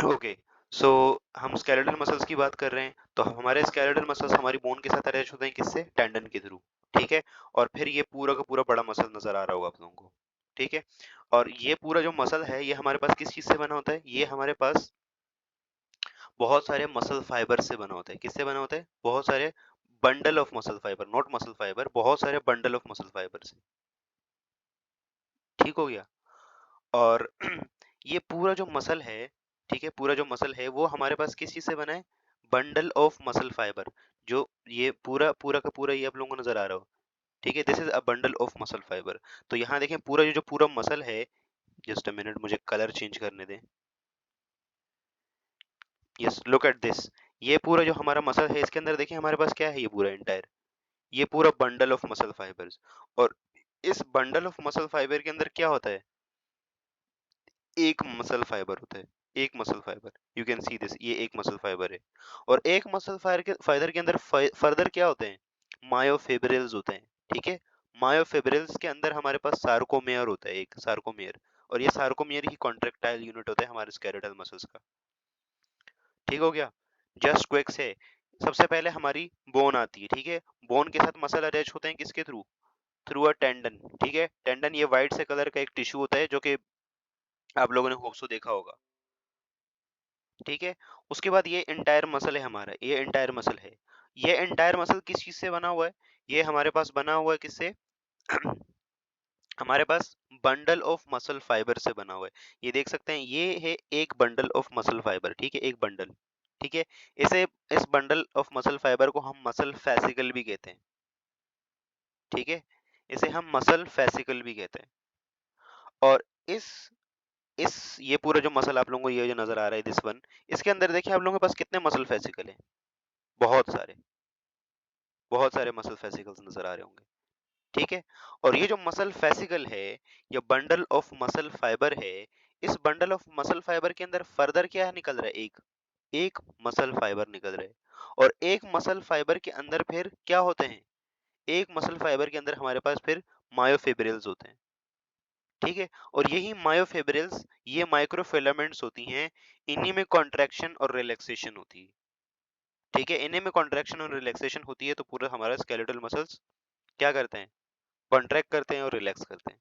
Okay, सो हम skeletal muscles की बात कर रहे हैं, तो हमारे स्केलेटल मसल्स हमारी बोन के साथ अटैच होते हैं किससे? टेंडन के थ्रू, ठीक है। और फिर ये पूरा का पूरा बड़ा मसल नजर आ रहा होगा आप लोगों को, ठीक है। और ये पूरा जो मसल है ये हमारे पास किस चीज से बना होता है? ये हमारे पास बहुत सारे मसल फाइबर से बना होता है। किससे बना होता है? बहुत सारे bundle of muscle fibre, not muscle fibre, बहुत सारे बंडल ऑफ मसल फाइबर से, ठीक हो गया। और ये पूरा जो मसल है, ठीक है, पूरा जो मसल है वो हमारे पास किस चीज से बना है? Bundle of muscle fibre. जो ये पूरा पूरा का पूरा ये आप लोगों को नजर आ रहा हो, ठीक है, this is a bundle of muscle fibre. तो यहाँ देखें पूरा ये जो पूरा मसल है, जस्ट अ मिनट मुझे कलर चेंज करने दें। Yes, look at this. ये पूरा जो हमारा मसल है इसके अंदर देखिए हमारे पास क्या है? ये पूरा एंटायर, ये पूरा बंडल ऑफ मसल फाइबर्स। और इस बंडल ऑफ मसल फाइबर के अंदर क्या होता है? एक मसल फाइबर होता है, एक muscle fibre. You can see this, ये एक मसल फाइबर है। और एक मसल फाइबर के अंदर फर्दर क्या होते हैं? मायोफिब्रिल्स होते हैं, ठीक है। मायोफिब्रिल्स के अंदर हमारे पास सार्कोमेयर होता है, एक सार्कोमेयर। और ये सार्कोमेयर ही कॉन्ट्रेक्टाइल यूनिट होता है हमारे स्केलेटल मसल्स का, ठीक हो गया। जस्ट क्विक से सबसे पहले हमारी बोन आती है, ठीक है। बोन के साथ मसल अटैच होते हैं किसके थ्रू? थ्रू अ टेंडन, ठीक है। टेंडन ये व्हाइट से कलर का एक टिश्यू होता है जो कि आप लोगों ने होप्सो देखा होगा, ठीक है। उसके बाद ये एंटायर मसल है हमारा, ये एंटायर मसल है। ये एंटायर मसल किस चीज से बना हुआ है? ये हमारे पास बना हुआ है किससे? हमारे पास बंडल ऑफ मसल फाइबर से बना हुआ है। ये देख सकते हैं, ये है एक बंडल ऑफ मसल फाइबर, ठीक है, एक बंडल, ठीक है। इसे इस बंडल ऑफ मसल फाइबर को हम मसल फेसिकल भी कहते हैं, ठीक है। इसे हम मसल फेसिकल भी कहते हैं। और इस ये पूरा जो मसल आप लोगों को ये जो नजर आ रहा है दिस वन, इसके अंदर देखिए आप लोगों के पास कितने मसल फेसिकल हैं? बहुत सारे, बहुत सारे मसल फेसिकल्स नजर आ रहे होंगे, ठीक है। और ये जो मसल फेसिकल है, ये बंडल ऑफ मसल फाइबर है। इस बंडल ऑफ मसल फाइबर के अंदर फर्दर क्या निकल रहा है? एक एक मसल फाइबर निकल रहा है। और एक मसल फाइबर के अंदर फिर क्या होते हैं? एक मसल फाइबर के अंदर हमारे पास फिर मायोफिब्रिल्स होते हैं, ठीक है। और यही मायोफिब्रिल्स ये माइक्रोफिलामेंट्स होती हैं, इन्हीं में कॉन्ट्रैक्शन और रिलैक्सेशन होती है, ठीक है। इन्हीं में कॉन्ट्रैक्शन और रिलैक्सेशन होती है, तो पूरा हमारा स्केलेटल मसल्स क्या करते हैं? कॉन्ट्रैक्ट करते हैं और रिलैक्स करते हैं,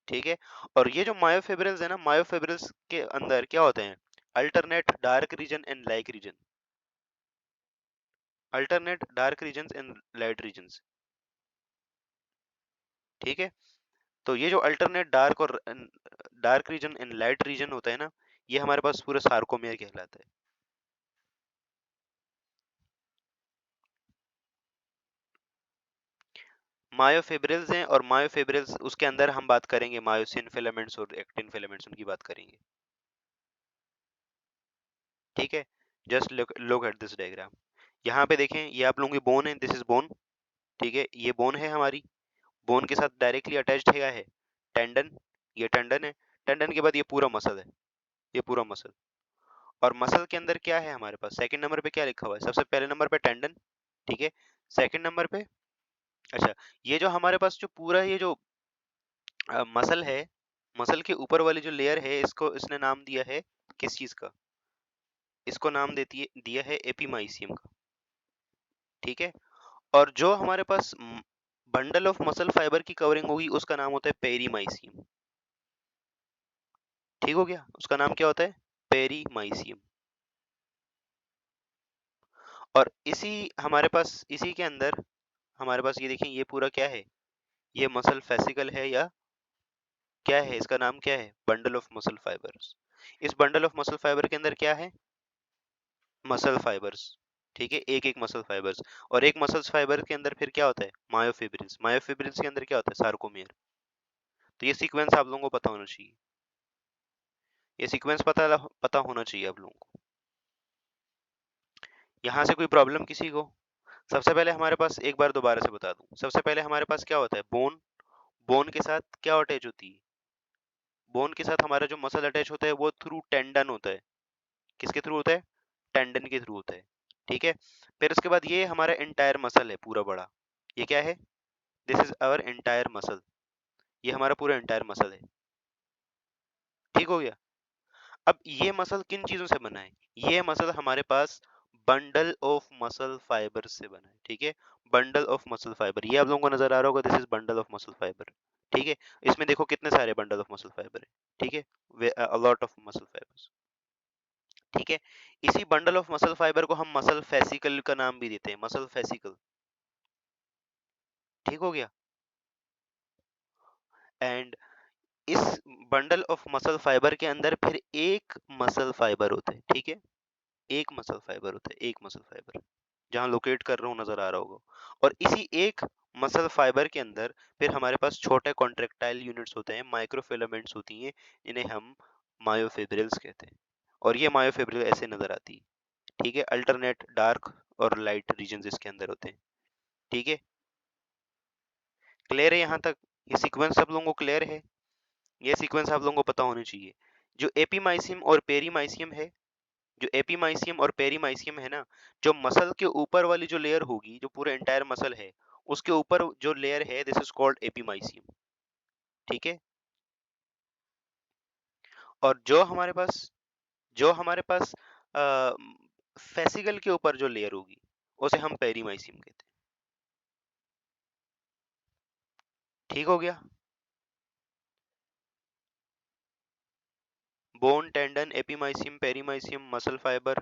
ठीक है। और ये जो मायोफिब्रिल्स है ना, मायोफिब्रिल्स के अंदर क्या होते हैं? Alternate dark region and light region, alternate dark region and light region, ठीक है। तो ये जो alternate dark region and light region होता है ना, ये हमारे पास पूरा सार्कोमेयर कहलाता है। मायोफिब्रिल्स हैं, और मायोफिब्रिल्स उसके अंदर हम बात करेंगे मायोसिन फिलामेंट्स और एक्टिन फिलामेंट्स, उनकी बात करेंगे, ठीक है। Just look at this diagram. यहाँ पे देखें, ये आप लोगों की बोन है, दिस इज बोन, ठीक है। ये बोन है हमारी, बोन के साथ डायरेक्टली अटैच्ड है क्या है? टेंडन, ये टेंडन है। टेंडन के बाद ये पूरा मसल है, ये पूरा मसल। और मसल के अंदर क्या है हमारे पास? सेकंड नंबर पे क्या लिखा हुआ है? सबसे पहले नंबर पे टेंडन, ठीक है। सेकंड नंबर पे, अच्छा, ये जो हमारे पास जो पूरा ये जो मसल है, मसल के ऊपर वाली जो लेयर है, इसको इसने नाम दिया है किस चीज का? इसको नाम दिया है एपीमाइसियम का, ठीक है। और जो हमारे पास बंडल ऑफ मसल फाइबर की कवरिंग होगी उसका नाम होता है पेरीमाइसियम, ठीक हो गया। उसका नाम क्या होता है? पेरीमाइसियम। और इसी हमारे पास इसी के अंदर हमारे पास ये देखें, ये पूरा क्या है? ये मसल फेसिकल है या क्या है? इसका नाम क्या है? Bundle of muscle fibres. इस बंडल ऑफ मसल फाइबर के अंदर क्या है? मसल फाइबर्स, ठीक है, एक एक मसल फाइबर्स। और एक मसल फाइबर के अंदर फिर क्या होता है? मायोफिब्रिल्स, मायोफिब्रिल्स के अंदर क्या होता है? सार्कोमियर। तो ये सीक्वेंस आप लोगों को पता होना चाहिए, ये सीक्वेंस पता होना चाहिए आप लोगों को। यहाँ से कोई प्रॉब्लम किसी को? सबसे पहले हमारे पास, एक बार दोबारा से बता दूं, सबसे पहले हमारे पास क्या होता है? बोन, बोन के साथ क्या अटैच होती है? बोन के साथ हमारा जो मसल अटैच होता है वो थ्रू टेंडन होता है। किसके थ्रू होता है? टेंडन के थ्रू होता है, ठीक है। फिर उसके बाद ये हमारा एंटायर मसल है पूरा बड़ा, ये क्या है? This is our entire muscle, ये हमारा पूरा एंटायर मसल है, ठीक हो गया। अब ये मसल किन चीजों से बना है? ये मसल हमारे पास बंडल ऑफ मसल फाइबर से बना है, ठीक है। बंडल ऑफ मसल फाइबर, ये आप लोगों को नजर आ रहा होगा, this is bundle of muscle fibre, ठीक है। इसमें देखो कितने सारे बंडल ऑफ मसल फाइबर है, ठीक है, a lot of muscle fibres, ठीक है। इसी बंडल ऑफ मसल फाइबर को हम मसल फेसिकल का नाम भी देते हैं, मसल फेसिकल, ठीक हो गया। एंड इस बंडल ऑफ मसल फाइबर के अंदर फिर एक मसल फाइबर होता है, ठीक है। एक मसल फाइबर होता है, एक मसल फाइबर, जहां लोकेट कर रहा हूं नजर आ रहा होगा। और इसी एक मसल फाइबर के अंदर फिर हमारे पास छोटे कॉन्ट्रेक्टाइल यूनिट्स होते हैं, माइक्रोफिलामेंट्स होती हैं, इन्हें हम मायोफिब्रिल्स कहते हैं। और ये मायोफिब्रिल ऐसे नजर आती है, ठीक है। अल्टरनेट डार्क और लाइट रीजन इसके अंदर होते हैं, ठीक है। क्लियर है यहाँ तक? ये सीक्वेंस सब लोगों को क्लियर है? ये सीक्वेंस आप लोगों को पता होनी चाहिए। जो एपीमाइसियम और पेरीमाइसियम है, जो एपीमाइसियम और पेरीमाइसियम है ना, जो मसल के ऊपर वाली जो लेयर होगी, जो पूरे एंटायर मसल है उसके ऊपर जो लेयर है, दिस इज कॉल्ड एपीमाइसियम, ठीक है। और जो हमारे पास फेसिकल के ऊपर जो लेयर होगी उसे हम पेरीमाइसियम कहते हैं, ठीक हो गया। Bone, tendon, epimysium, perimysium, muscle fibre,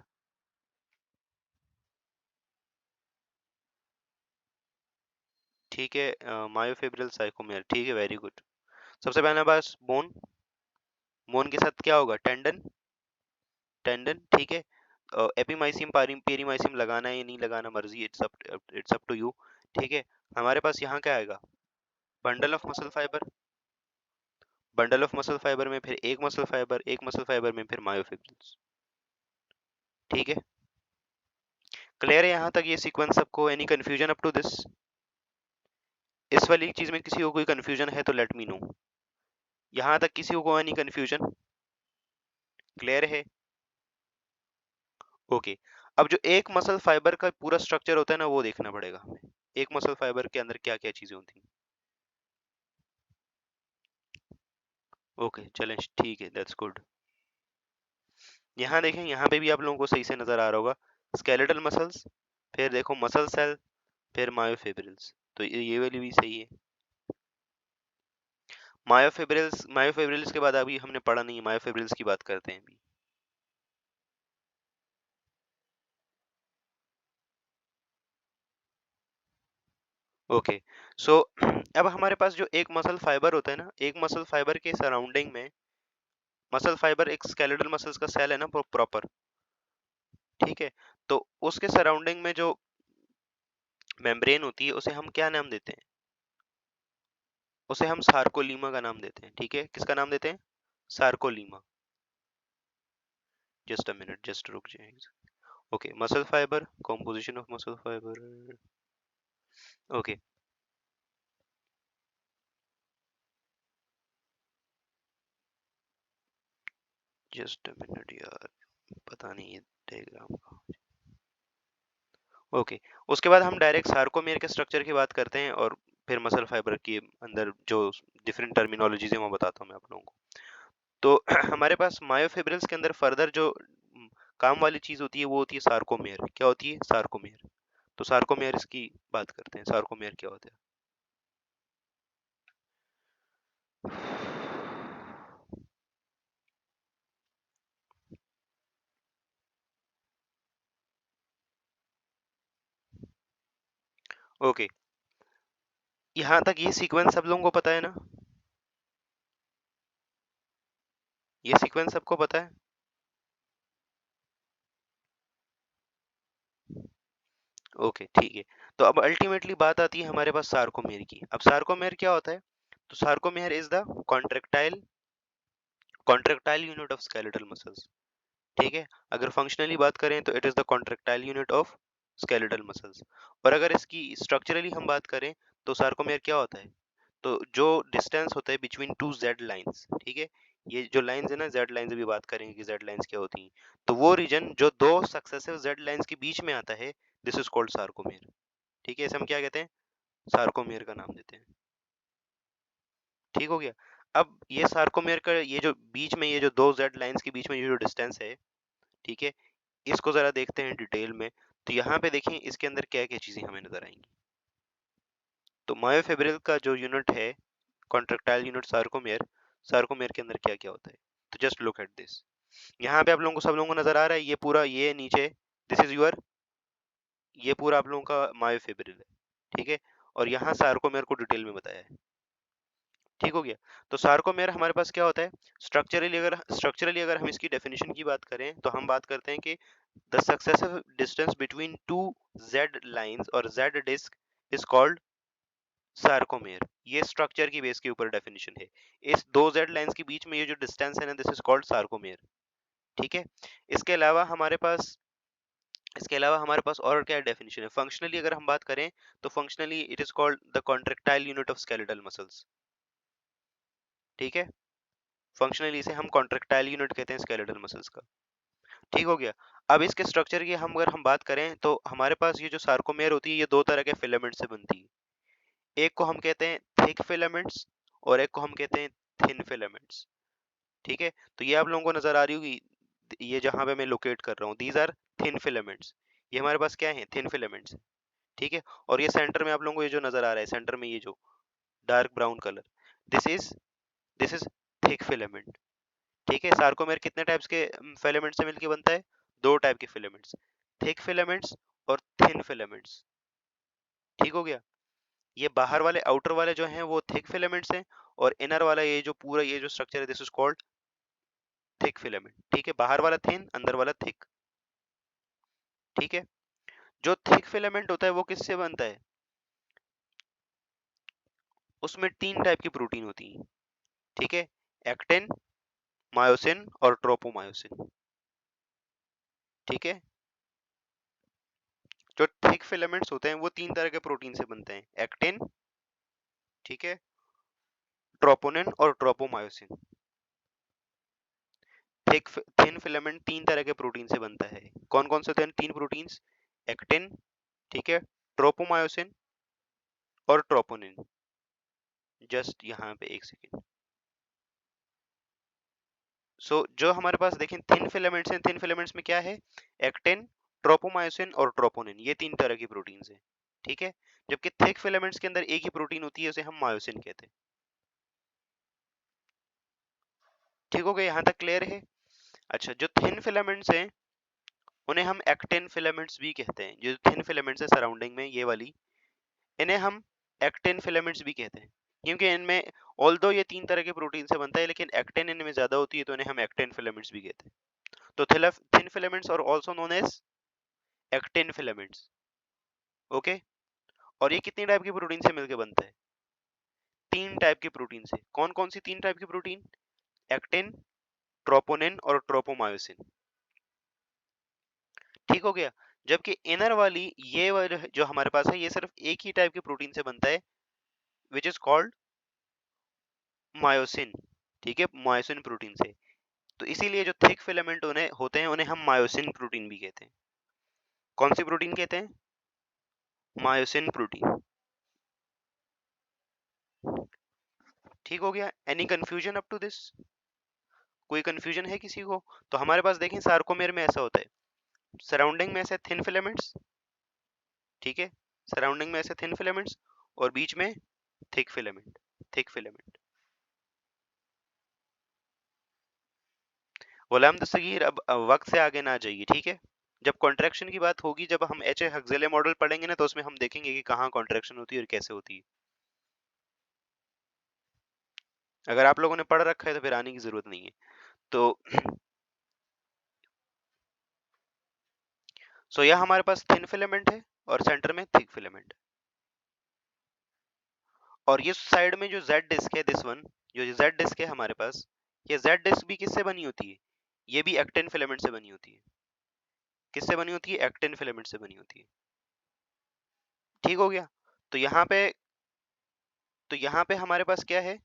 ठीक है। मायोफिब्रिल, साइकोमेर, ठीक है, वेरी गुड। सबसे पहले पास बोन, बोन के साथ क्या होगा? टेंडन, टेंडन, ठीक है। एपीमाइसियम, पेरीमाइसियम लगाना है या नहीं लगाना मर्जी, इट्स अप टू यू, ठीक है। हमारे पास यहाँ क्या आएगा? Bundle of muscle fibre, bundle of muscle fibre में फिर एक मसल फाइबर, एक मसल फाइबर में फिर मायोफिब्रिल्स, ठीक है। क्लियर है यहाँ तक ये सीक्वेंस सबको? Any confusion up to this? इस वाली चीज में किसी को कोई कंफ्यूजन है तो लेट मी नो। यहाँ तक किसी को एनी कंफ्यूजन? क्लियर है? ओके। अब जो एक मसल फाइबर का पूरा स्ट्रक्चर होता है ना, वो देखना पड़ेगा हमें। एक मसल फाइबर के अंदर क्या क्या चीजें होती हैं। ओके चलें, ठीक है, दैट्स गुड। यहाँ देखें, यहाँ पे भी आप लोगों को सही से नजर आ रहा होगा, स्केलेटल मसल्स, फिर देखो मसल सेल, फिर मायोफिब्रिल्स, तो ये वाली भी सही है। मायोफिब्रिल्स के बाद अभी हमने पढ़ा नहीं, मायोफिब्रिल्स की बात करते हैं अभी। ओके, सो अब हमारे पास जो एक मसल फाइबर होता है ना, एक मसल फाइबर के सराउंडिंग में, मसल फाइबर एक स्केलेटल मसल्स का सेल है ना प्रॉपर, ठीक है। तो उसके सराउंडिंग में जो मेम्ब्रेन होती है उसे हम क्या नाम देते हैं? उसे हम सार्कोलीमा का नाम देते हैं, ठीक है। किसका नाम देते हैं? सार्कोलीमा। जस्ट अ मिनट, जस्ट रुक जाइए। Okay, muscle fibre, composition of muscle fibre, okay. Just a minute यार, पता नहीं ये डायग्राम का। ओके, उसके बाद हम डायरेक्ट सार्कोमेयर के स्ट्रक्चर की बात करते हैं, और फिर मसल फाइबर के अंदर जो डिफरेंट टर्मिनोलॉजीज है वो बताता हूँ मैं आप लोगों को। तो हमारे पास मायोफिब्रिल्स के अंदर फर्दर जो काम वाली चीज होती है वो होती है सार्कोमेयर। क्या होती है? सार्कोमेयर। तो सार्कोमेयर की बात करते हैं, सार्कोमेयर क्या होता है? ओके, यहाँ तक ये सीक्वेंस सब लोगों को पता है ना? ये सीक्वेंस सबको पता है? ओके, ठीक है। तो अब अल्टीमेटली बात आती है हमारे पास सार्कोमेयर की। अब सार्कोमेयर क्या होता है? तो sarcomere is the contractile unit of skeletal muscles, ठीक है। अगर फंक्शनली बात करें तो it is the contractile unit of skeletal muscles. और अगर इसकी स्ट्रक्चरली हम बात करें तो सार्कोमेयर क्या होता है? तो जो डिस्टेंस होता है बिटवीन टू जेड लाइंस, ठीक है, ये जो लाइंस है ना, जेड लाइंस, अभी बात करेंगे कि जेड लाइंस क्या होती हैं। तो वो रीजन जो दो सक्सेसिव जेड लाइंस के बीच में आता है, दिस इज कॉल्ड सार्कोमेयर, ठीक है। इसे हम क्या कहते हैं? सार्कोमेयर का नाम देते हैं, ठीक हो गया। अब ये सार्कोमेर का ये जो बीच में ये जो दो जेड लाइंस के बीच में ये जो डिस्टेंस है, ठीक है, इसको जरा देखते हैं डिटेल में। तो यहाँ पे देखें इसके अंदर क्या क्या चीजें हमें नजर आएंगी। तो मायोफिब्रिल का जो यूनिट है, कॉन्ट्रेक्टाइल यूनिट सार्कोमेर, सार्कोमेर के अंदर क्या क्या होता है। तो जस्ट लुक एट दिस। यहाँ पे आप लोगों को, सब लोगों को नजर आ रहा है, ये पूरा ये नीचे, दिस इज योर, ये पूरा आप लोगों का मायोफिब्रिल है, ठीक है। और यहाँ सार्कोमेर को डिटेल में बताया है, ठीक हो गया। तो सार्कोमेर हमारे पास क्या होता है, स्ट्रक्चरली अगर हम इसकी डेफिनेशन की बात करें तो हम बात करते हैं कि the successive distance between two Z lines और Z disc is called sarcomere. ये स्ट्रक्चर की बेस के ऊपर डेफिनेशन है। इस दो जेड लाइंस के बीच में ये जो डिस्टेंस है ना, दिस इज कॉल्ड सार्कोमेर, ठीक है। इसके अलावा हमारे पास इसके अलावा हमारे पास और क्या डेफिनेशन है। फंक्शनली अगर हम बात करें तो functionally it is called the contractile unit of skeletal muscles, ठीक है। फंक्शनली इसे हम कॉन्ट्रेक्टाइल यूनिट कहते हैं स्केलेटल मसल्स का, ठीक हो गया। अब इसके स्ट्रक्चर की हम अगर हम बात करें तो हमारे पास ये जो सार्कोमेर होती है ये दो तरह के फिलामेंट से बनती है। एक को हम कहते हैं थिक फिलामेंट्स और एक को हम कहते हैं थिन फिलामेंट्स, ठीक है। तो ये आप लोगों को नजर आ रही होगी, ये जहां पे मैं लोकेट कर रहा हूँ, दीज आर थिन फिलामेंट्स। ये हमारे पास क्या है, थिन फिलामेंट्स, ठीक है। और ये सेंटर में आप लोगों को ये जो नजर आ रहा है, सेंटर में ये जो dark brown colour, this is this is thick filament, ठीक है। सार्कोमेर कितने टाइप्स के फिलामेंट से मिलकर बनता है, दो टाइप के फिलामेंट्स, थिक फिलामेंट्स और थिन फिलामेंट्स, ठीक हो गया। ये बाहर वाले आउटर वाले जो हैं वो थिक फिलामेंट्स हैं, और इनर वाला ये जो पूरा ये जो स्ट्रक्चर है, this is called thick filament, ठीक है। बाहर वाला थिन, अंदर वाला थिक, ठीक है। जो थिक फिलामेंट होता है वो किससे बनता है, उसमें तीन टाइप की प्रोटीन होती है, ठीक है। एक्टिन, मायोसिन और ट्रोपोमायोसिन, ठीक है। जो थिक फिलामेंट्स होते हैं वो तीन तरह के प्रोटीन से बनते हैं, एक्टिन, ठीक है, ट्रोपोनिन और ट्रोपोमायोसिन। थिक थिन फिलामेंट तीन तरह के प्रोटीन से बनता है। कौन कौन से होते हैं तीन प्रोटीन्स, एक्टिन, ठीक है, ट्रोपोमायोसिन और ट्रोपोनिन। जस्ट यहाँ पे एक सेकेंड। जो हमारे पास देखें थिन फिलामेंट्स हैं, थिन फिलामेंट्स में क्या है, एक्टिन, ट्रोपोमायोसिन और ट्रोपोनिन, ये तीन तरह की प्रोटीन्स हैं, ठीक है। जबकि थिक फिलामेंट्स के अंदर एक ही प्रोटीन होती है, उसे हम मायोसिन कहते हैं, ठीक हो गया, यहाँ तक क्लियर है। अच्छा, जो थिन फिलामेंट्स हैं उन्हें हम एक्टिन फिलामेंट्स भी कहते हैं। जो थिन फिलामेंट्स है सराउंडिंग में ये वाली, इन्हें हम एक्टिन फिलामेंट्स भी कहते हैं, क्योंकि इनमें ऑल्दो ये तीन तरह के प्रोटीन से बनता है लेकिन एक्टिन इनमें ज्यादा होती है, तो इन्हें हम एक्टिन फिलामेंट्स भी कहते हैं। तो थिन फिलामेंट्स और also known as actin filaments, okay. और ये कितनी टाइप की प्रोटीन से मिलकर बनता है, तीन टाइप की प्रोटीन से। कौन कौन सी तीन टाइप की प्रोटीन, एक्टिन, ट्रोपोनिन और ट्रोपोमायोसिन, ठीक हो गया। जबकि इनर वाली ये वाला जो हमारे पास है, ये सिर्फ एक ही टाइप की प्रोटीन से बनता है, विच इज कॉल्ड मायोसिन, ठीक है, मायोसिन प्रोटीन से। तो इसीलिए जो थिक फिलामेंट उन्हें होते हैं उन्हें हम मायोसिन प्रोटीन भी कहते हैं। कौन सी प्रोटीन कहते हैं, मायोसिन प्रोटीन, ठीक हो गया। Any confusion up to this, कोई कंफ्यूजन है किसी को। तो हमारे पास देखें सार्कोमेर में ऐसा होता है, सराउंडिंग में ऐसे थिन फिलामेंट्स, ठीक है, सराउंडिंग में ऐसे थिन फिलामेंट्स और बीच में थिक फिलामेंट, थिक फिलामेंट। गुलाम दस्तगीर, अब वक्त से आगे ना जाइए, ठीक है। जब कॉन्ट्रैक्शन की बात होगी, जब हम एच ए हक्सेले मॉडल पढ़ेंगे ना, तो उसमें हम देखेंगे कि कहाँ कॉन्ट्रैक्शन होती है और कैसे होती है। अगर आप लोगों ने पढ़ रखा है तो फिर आने की जरूरत नहीं है। तो यह हमारे पास थिन फिलामेंट है और सेंटर में थिक फिलामेंट, और ये साइड में जो जेड डिस्क है, दिस वन, जो जेड डिस्क है हमारे पास, ये जेड डिस्क भी किससे बनी होती है, ये भी एक्टिन फिलामेंट से बनी होती है। किससे बनी होती है, एक्टिन फिलामेंट से बनी होती है, ठीक हो गया। तो यहाँ पे हमारे पास क्या है,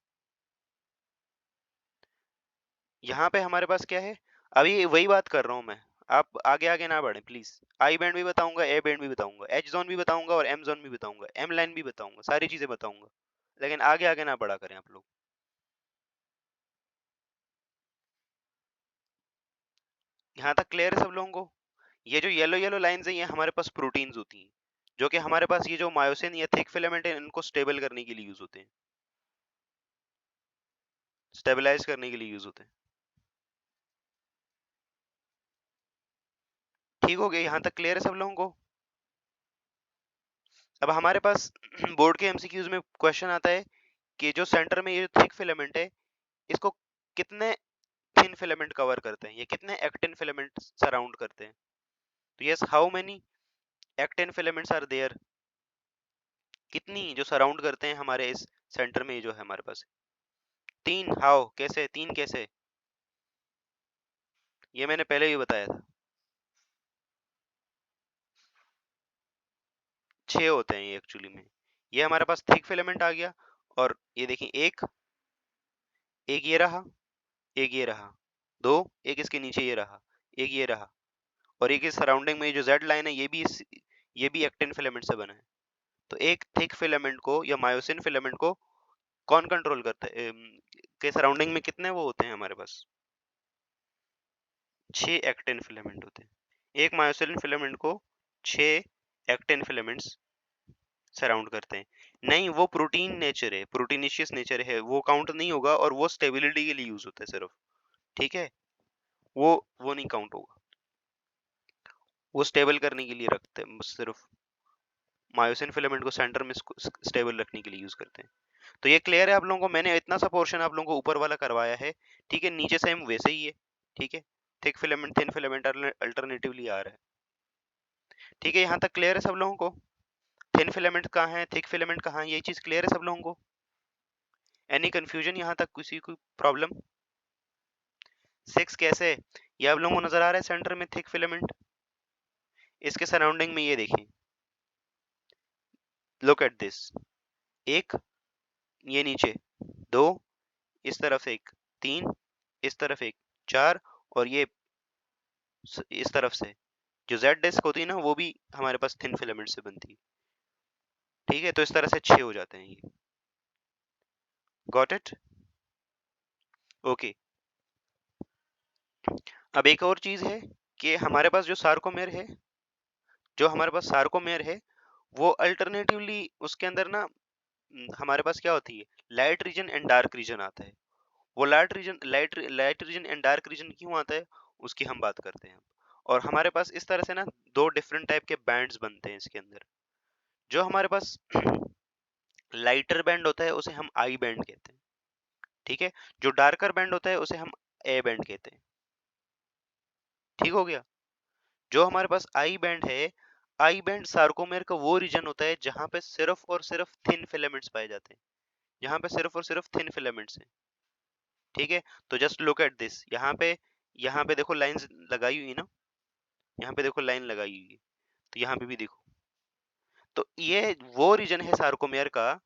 यहाँ पे हमारे पास क्या है, अभी वही बात कर रहा हूँ मैं। आप आगे आगे ना बढ़े प्लीज। आई बैंड भी बताऊंगा, ए बैंड भी बताऊंगा, एच जोन भी बताऊंगा और एम जोन भी बताऊंगा, एम लाइन भी बताऊंगा, सारी चीजें बताऊंगा, लेकिन आगे आगे ना बढ़ा करें आप लोग। यहाँ तक क्लियर है सब लोगों को? ये जो येलो येलो लाइंस है ये हमारे पास प्रोटीन्स होती हैं, जो कि हमारे पास ये जो मायोसिन या थिक फिलामेंट है इनको स्टेबल करने के लिए यूज होते हैं, स्टेबलाइज करने के लिए यूज होते हैं। ठीक हो गया? यहाँ तक क्लियर है सब लोगों को? अब हमारे पास बोर्ड के एमसीक्यूज में क्वेश्चन आता है कि जो सेंटर में ये थिक फिलामेंट है इसको कितने थिन फिलामेंट कवर करते हैं, ये कितने एक्टिन फिलामेंट सराउंड करते हैं? तो yes, how many actin filaments are there? कितनी जो सराउंड करते हैं हमारे इस सेंटर में, ये जो है हमारे पास 3। हाउ, कैसे 3 कैसे? ये मैंने पहले भी बताया था, 6 होते हैं ये एक्चुअली में। ये हमारे पास थिक फिलामेंट आ गया, और ये देखिए एक ये रहा, एक ये रहा, 2, एक इसके नीचे ये रहा, एक ये रहा, और एक इस सराउंडिंग में जो जेड लाइन है ये भी एक्टिन फिलामेंट से बना है। तो एक थिक फिलामेंट को या मायोसिन फिलामेंट को कौन कंट्रोल करता है? के सराउंडिंग में कितने वो होते हैं हमारे पास? 6 एक्टिन फिलामेंट होते हैं। एक मायोसिन फिलामेंट को 6 एक्टिन फिलामेंट्स सराउंड करते हैं। नहीं, वो प्रोटीन नेचर है, प्रोटीनिशियस नेचर है, वो काउंट नहीं होगा, और वो स्टेबिलिटी के लिए यूज होता है सिर्फ। ठीक है, वो नहीं काउंट होगा, वो स्टेबल करने के लिए रखते हैं सिर्फ, मायोसिन फिलामेंट को सेंटर में स्टेबल रखने के लिए यूज करते हैं। तो ये क्लियर है आप लोगों को? मैंने इतना सा पोर्शन आप लोगों को ऊपर वाला करवाया है, ठीक है, नीचे सेम वैसे ही है, ठीक है, thick filament thin filament alternatively आ रहा है, ठीक है, यहाँ तक क्लियर है सब लोगों को? थिन फिलामेंट कहाँ है, थिक फिलामेंट कहाँ है, ये चीज क्लियर है सब लोगों को? एनी कंफ्यूजन यहाँ तक, किसी को प्रॉब्लम? 6 कैसे? ये आप लोगों को नजर आ रहा है सेंटर में थिक फिलामेंट, इसके सराउंडिंग में ये देखिए, लुक एट दिस, एक ये नीचे, 2 इस तरफ एक, 3 इस तरफ एक, 4, और ये इस तरफ से जो जेड डिस्क होती है ना वो भी हमारे पास थिन फिलामेंट से बनती है, ठीक है, तो इस तरह से 6 हो जाते हैं ये। Got it? ओके। अब एक और चीज है कि हमारे पास जो सार्कोमेर है, वो अल्टरनेटिवली उसके अंदर ना हमारे पास क्या होती है, light region and dark region आता है। वो light region and dark region क्यों आता है उसकी हम बात करते हैं। और हमारे पास इस तरह से ना 2 डिफरेंट टाइप के बैंड्स बनते हैं इसके अंदर। जो हमारे पास लाइटर बैंड होता है उसे हम आई बैंड कहते हैं, ठीक है, जो डार्कर बैंड होता है उसे हम ए बैंड कहते हैं। ठीक हो गया? जो हमारे पास आई बैंड है, आई बैंड सार्कोमेर का वो रीजन होता है जहां पे सिर्फ और सिर्फ थिन फिलामेंट्स पाए जाते हैं, जहां पे सिर्फ और सिर्फ थिन फिलामेंट्स हैं, ठीक है। तो जस्ट लुक एट दिस, यहाँ पे देखो लाइंस लगाई हुई है ना, यहाँ पे देखो लाइन लगाई हुई है, तो यहाँ पे भी देखो, तो ये वो रीजन है सार्कोमेर का,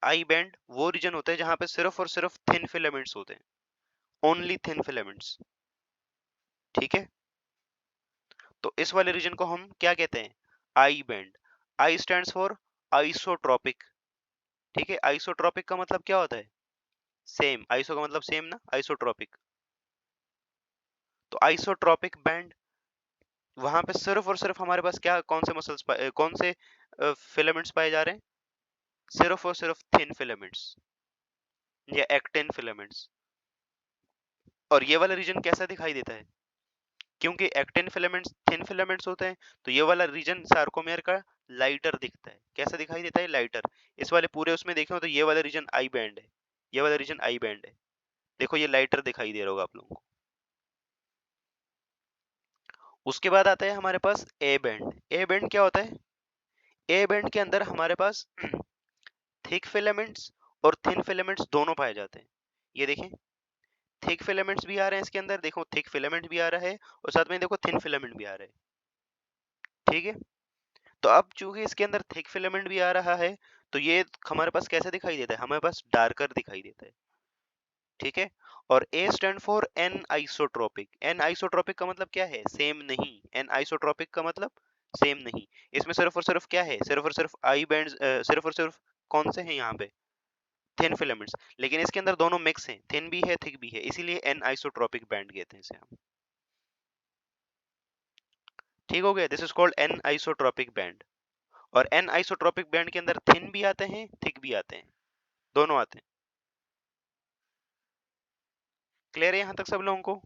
आई बैंड वो रीजन होता है जहां पे सिर्फ और सिर्फ थिन फिलामेंट्स होते हैं, ओनली थिन फिलामेंट्स, ठीक है। तो इस वाले रीजन को हम क्या कहते हैं, I band. I stands for isotropic, ठीक है, आइसोट्रोपिक का मतलब क्या होता है, सेम, आइसो का मतलब सेम ना, आइसोट्रोपिक, तो आइसोट्रोपिक बैंड, वहां पे सिर्फ और सिर्फ हमारे पास क्या, कौन से फिलामेंट्स पाए जा रहे हैं, सिर्फ और सिर्फ थिन फिलामेंट्स या एक्टिन फिलामेंट्स। और ये वाला रीजन कैसा दिखाई देता है, क्योंकि एक्टिन फिलामेंट्स थिन फिलामेंट्स होते हैं, तो ये वाला रीजन सार्कोमेर का लाइटर दिखता है। कैसा दिखाई देता है, लाइटर। इस वाले पूरे उसमें देखें तो ये वाला रीजन आई बैंड है, ये वाला रीजन आई बैंड है, देखो ये लाइटर दिखाई दे रहा होगा आप लोगों को। उसके बाद आता है हमारे पास ए बैंड। ए बैंड क्या होता है, ए बैंड के अंदर हमारे पास थिक फिलामेंट्स और थिन फिलामेंट्स दोनों पाए जाते हैं। ये देखें, थिक फिलामेंट्स भी आ रहे हैं इसके अंदर, देखो थिक फिलामेंट भी आ रहा है और साथ में देखो थिन फिलामेंट भी आ रहा है, ठीक है। तो अब चूंकि इसके अंदर थिक फिलामेंट भी आ रहा है, तो ये हमारे पास कैसा दिखाई देता है, हमारे पास डार्कर दिखाई देता है, ठीक है। और A stand for anisotropic. Anisotropic का मतलब क्या है, सेम नहीं। एन आइसोट्रोपिक का मतलब सेम नहीं। इसमें सिर्फ और सिर्फ क्या है, सिर्फ और सिर्फ आई बैंड, सिर्फ और सिर्फ कौन से हैं यहाँ पे, थिन फिलामेंट्स। लेकिन इसके अंदर दोनों मिक्स हैं, थिन भी है थिक भी है, इसीलिए एन आइसोट्रोपिक बैंड कहते हैं इसे हम। ठीक हो गया, this is called an isotropic band. और एन आइसोट्रोपिक बैंड के अंदर थिन भी आते हैं, थिक भी आते हैं, दोनों आते हैं। क्लियर है यहां तक सब लोगों को?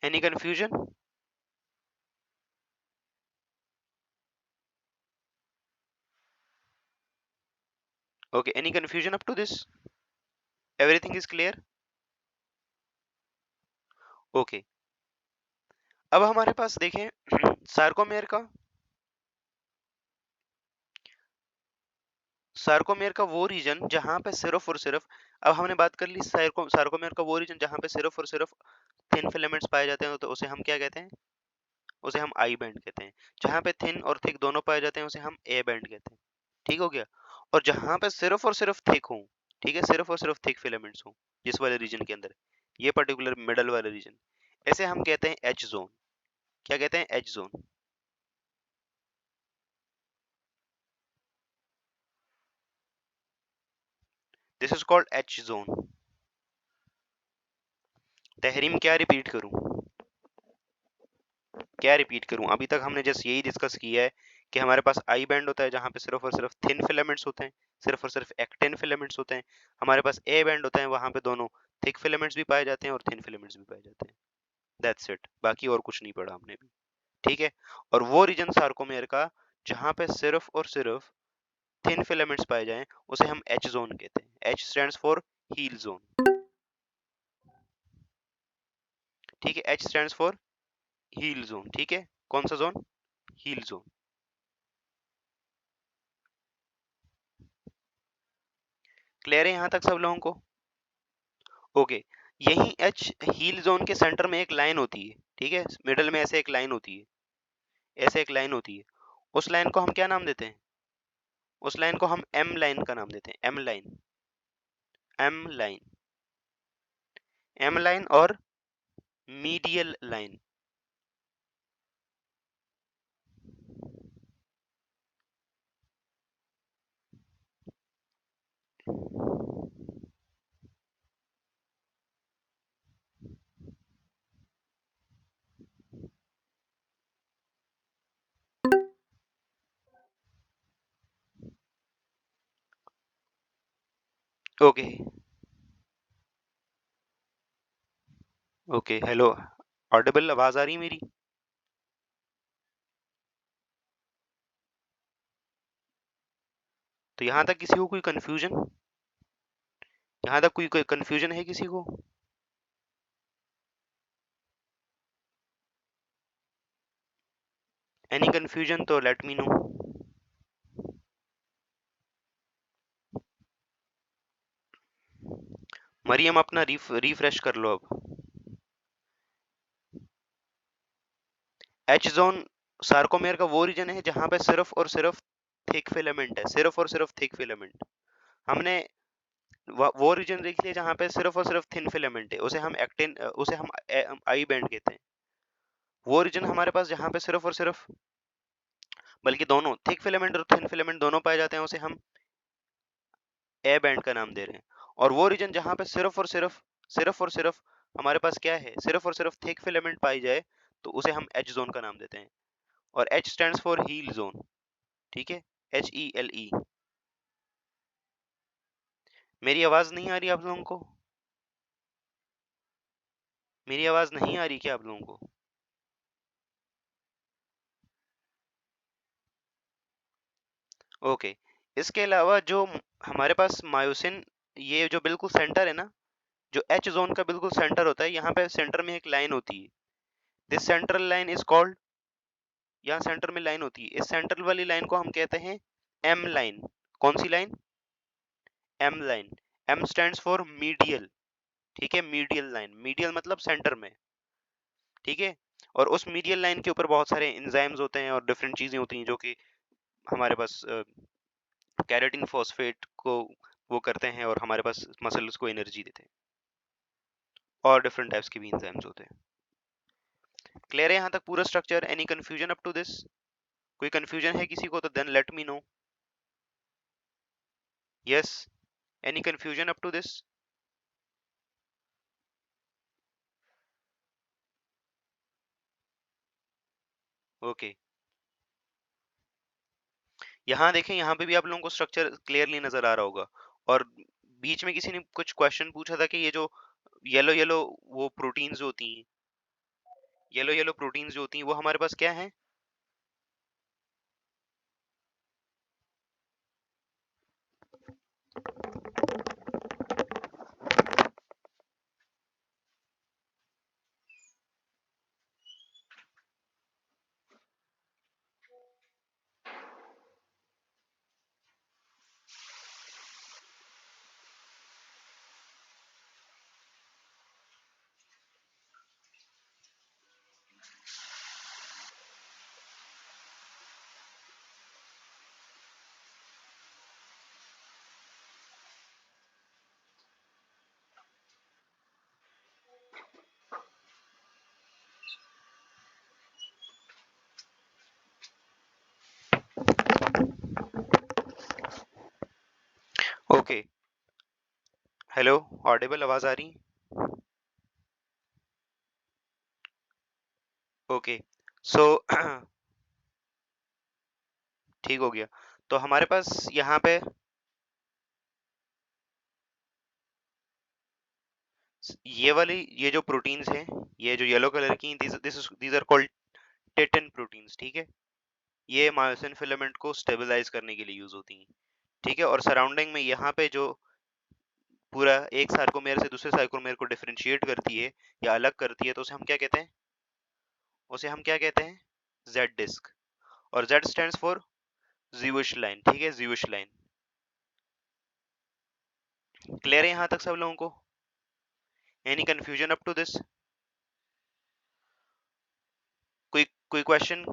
Any confusion? Okay, any confusion up to this? Everything is clear? Okay, अब हमारे पास देखें सार्कोमेयर का। सार्कोमेयर का वो रीजन जहां पे सिर्फ और सिर्फ, अब हमने बात कर ली सार्कोमेयर का वो रीजन जहां पे सिर्फ और सिर्फ थिन फिलामेंट्स पाए जाते हैं, तो उसे हम क्या कहते हैं? उसे हम आई बैंड कहते हैं। जहां पे थिन और थिक दोनों पाए जाते हैं उसे हम ए बैंड कहते हैं। ठीक हो गया? और जहां पे सिर्फ और सिर्फ थिक हो, ठीक है, सिर्फ और सिर्फ थिक फिलामेंट्स हो जिस वाले रीजन के अंदर, ये पर्टिकुलर मिडल वाला रीजन, ऐसे हम कहते हैं एच जोन। क्या कहते हैं? H zone. This is called H zone. Tahreem, क्या रिपीट करूं? क्या रिपीट करूं? अभी तक हमने जस्ट यही डिस्कस किया है कि हमारे पास आई बैंड होता है जहां पे सिर्फ और सिर्फ थिन फिलामेंट्स होते हैं, सिर्फ और सिर्फ एक्टिन फिलामेंट्स होते हैं। हमारे पास ए बैंड होता है, वहां पे दोनों थिक फिलामेंट्स भी पाए जाते हैं और थिन फिलामेंट्स भी पाए जाते हैं। दैट्स इट, बाकी और कुछ नहीं पढ़ा हमने भी। ठीक है? और वो रीजन सार्कोमेयर का जहां पे सिर्फ और सिर्फ थिन फिलामेंट्स पाए जाएं उसे हम एच जोन कहते हैं। H stands for heal zone. ठीक है? H stands for heal zone. ठीक है? कौन सा जोन? Heal zone. क्लियर है यहां तक सब लोगों को? ओके, यही एच हील जोन के सेंटर में एक लाइन होती है। ठीक है? मिडल में ऐसे एक लाइन होती है, ऐसे एक लाइन होती है। उस लाइन को हम क्या नाम देते हैं? उस लाइन को हम एम लाइन का नाम देते हैं। M line, M line, M line और medial line. Okay, okay, hello, audible आवाज आ रही है मेरी? तो यहाँ तक किसी को कोई कंफ्यूजन? यहाँ तक कोई कंफ्यूजन है किसी को? एनी कंफ्यूजन तो लेट मी नो। मरियम, अपना रिफ्रेश कर लो अब। एच जोन सार्कोमेयर का वो रीजन है जहां पे सिर्फ और सिर्फ थिक फिलामेंट है, सिर्फ और सिर्फ थिक फिलामेंट। हमने वो रीजन देख लिया जहां पे सिर्फ और सिर्फ थिन फिलामेंट है, उसे हम एक्टिन, उसे हम आई बैंड कहते हैं। वो रीजन हमारे पास जहां पे सिर्फ और सिर्फ, बल्कि दोनों थिक फिलामेंट और थिन फिलामेंट दोनों पाए जाते हैं, उसे हम ए बैंड का नाम दे रहे हैं। और वो रीजन जहां पे सिर्फ और सिर्फ हमारे पास क्या है, सिर्फ और सिर्फ थिक फिलामेंट पाई जाए, तो उसे हम एच जोन का नाम देते हैं। और H stands for heal zone. ठीक है? H E L E. मेरी आवाज नहीं आ रही आप लोगों को? मेरी आवाज नहीं आ रही क्या आप लोगों को? ओके, इसके अलावा जो हमारे पास मायोसिन, ये जो बिल्कुल सेंटर है ना, जो एच जोन का बिल्कुल सेंटर होता है, यहाँ पे सेंटर में एक लाइन होती है। This central line is called, यहाँ सेंटर में लाइन होती है, इस सेंट्रल वाली लाइन को हम कहते हैं एम लाइन। कौन सी line? M line. M stands for medial. ठीक है? मीडियल लाइन, मीडियल मतलब सेंटर में। ठीक है? और उस मीडियल लाइन के ऊपर बहुत सारे एंजाइम्स होते हैं और डिफरेंट चीजें होती हैं जो कि हमारे पास कैरेटिन फॉस्फेट को वो करते हैं और हमारे पास मसल्स को एनर्जी देते हैं। और डिफरेंट टाइप्स के भी एंजाइम्स होते हैं। क्लियर है यहाँ तक पूरा structure? Any confusion up to this? कोई कंफ्यूजन है किसी को तो then let me know. Yes, any confusion up to this? Okay, यहाँ देखें, यहाँ पे भी आप लोगों को स्ट्रक्चर क्लियरली नजर आ रहा होगा। और बीच में किसी ने कुछ क्वेश्चन पूछा था कि ये जो येलो येलो वो प्रोटीन्स जो होती हैं, येलो येलो प्रोटीन्स जो होती हैं, वो हमारे पास क्या है? ओके, हेलो, ऑडिबल, आवाज आ रही? ओके, सो ठीक हो गया। तो हमारे पास यहाँ पे ये वाली, ये जो प्रोटीन्स हैं, ये जो येलो कलर की, these are called titin proteins, ठीक है। ये मायोसिन फिलामेंट को स्टेबलाइज करने के लिए यूज होती हैं, ठीक है। और सराउंडिंग में यहाँ पे जो पूरा एक सार्कोमेर से दूसरे सार्कोमेर को डिफरेंशिएट करती है या अलग करती है, तो उसे हम क्या कहते हैं? उसे हम क्या कहते हैं? Z disc. और जेड स्टैंड्स फॉर जीविश लाइन, ठीक है, जीविश लाइन। क्लियर है यहाँ तक सब लोगों को? Any confusion up to this? कोई कोई क्वेश्चन?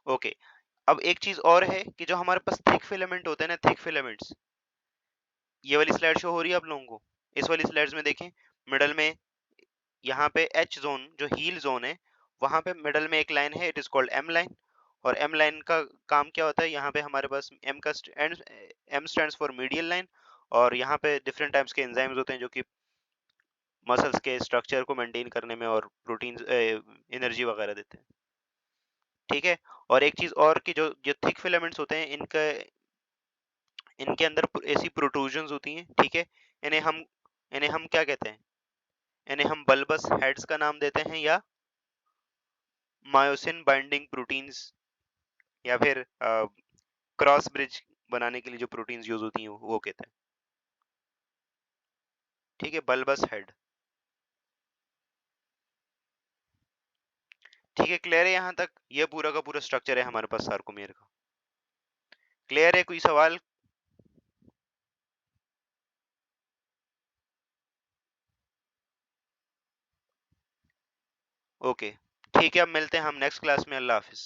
ओके, अब एक चीज और है कि जो हमारे पास थिक फिलामेंट होते हैं ना, थिक फिलामेंट्स, ये वाली स्लाइड शो हो रही है आप लोगों को? इस वाली स्लाइड्स में देखें, मिडल में यहाँ पे एच जोन, जो हील जोन है, वहां पे मिडल में एक लाइन है, it is called M line. और एम लाइन का काम क्या होता है? यहाँ पे हमारे पास M stands for medial line. और यहाँ पे डिफरेंट टाइप्स के एंजाइम्स होते हैं जो कि मसल्स के स्ट्रक्चर को मेंटेन करने में और प्रोटीन एनर्जी वगैरह देते हैं, ठीक है। और एक चीज और कि जो जो थिक फिलामेंट्स होते हैं, इनका इनके अंदर ऐसी प्रोट्रूजन्स होती हैं, ठीक है। इन्हें हम इन्हें हम क्या कहते हैं? इन्हें हम बल्बस हेड्स का नाम देते हैं, या मायोसिन बाइंडिंग प्रोटीन्स, या फिर क्रॉस ब्रिज बनाने के लिए जो प्रोटीन्स यूज होती हैं वो कहते हैं, ठीक है, बल्बस हेड। ठीक है, क्लियर है यहाँ तक? ये पूरा का पूरा स्ट्रक्चर है हमारे पास सार्कोमेयर का। क्लियर है? कोई सवाल? ओके, ठीक है, अब मिलते हैं हम नेक्स्ट क्लास में। अल्लाह हाफिज।